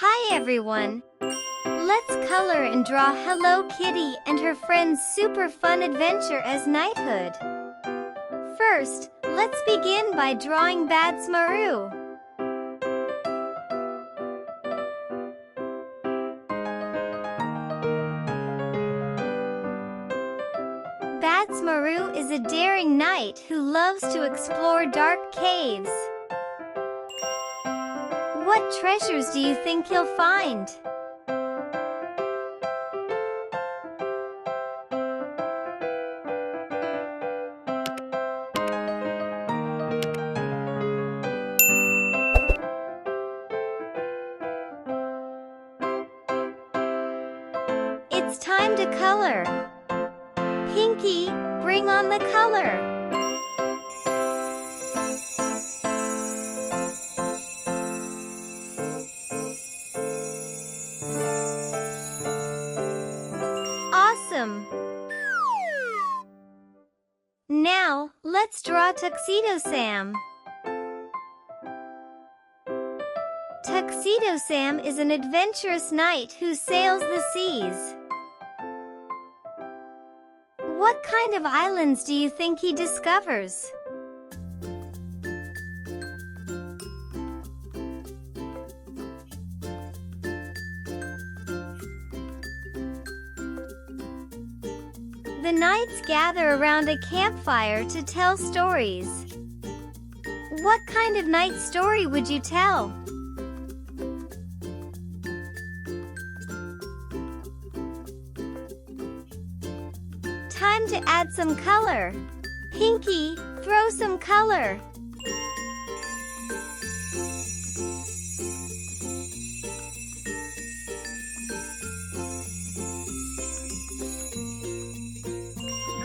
Hi everyone! Let's color and draw Hello Kitty and her friend's super fun adventure as knighthood. First, let's begin by drawing Badtz-Maru. Badtz-Maru is a daring knight who loves to explore dark caves. What treasures do you think he'll find? It's time to color. Pinky, bring on the color. Awesome! Now, let's draw Tuxedosam. Tuxedosam is an adventurous knight who sails the seas. What kind of islands do you think he discovers? The knights gather around a campfire to tell stories. What kind of night story would you tell? Time to add some color. Pinky, throw some color.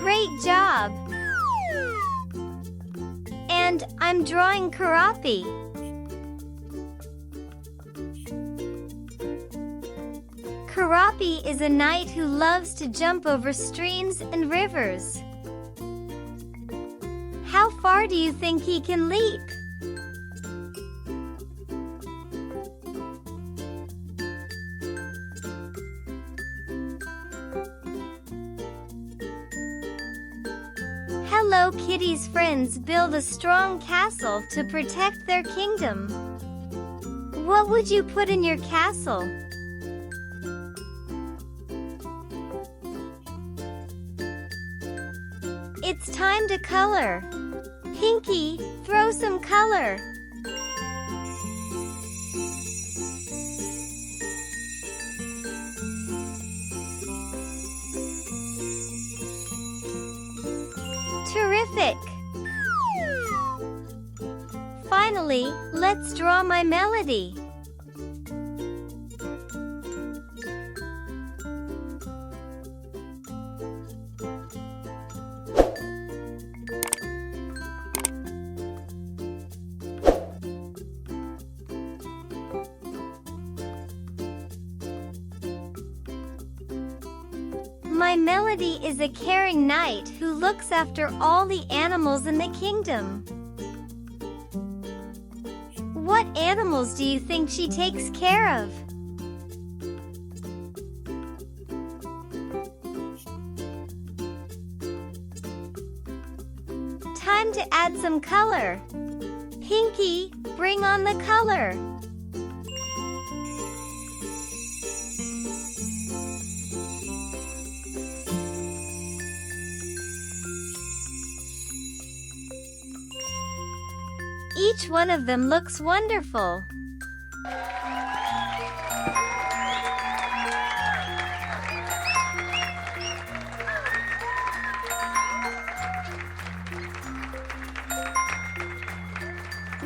Great job! And I'm drawing Keroppi. Keroppi is a knight who loves to jump over streams and rivers. How far do you think he can leap? Hello Kitty's friends build a strong castle to protect their kingdom. What would you put in your castle? It's time to color. Pinky, throw some color. Terrific! Finally, let's draw my melody. My Melody is a caring knight who looks after all the animals in the kingdom. What animals do you think she takes care of? Time to add some color. Pinky, bring on the color. Each one of them looks wonderful.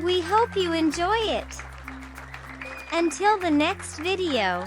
We hope you enjoy it. Until the next video.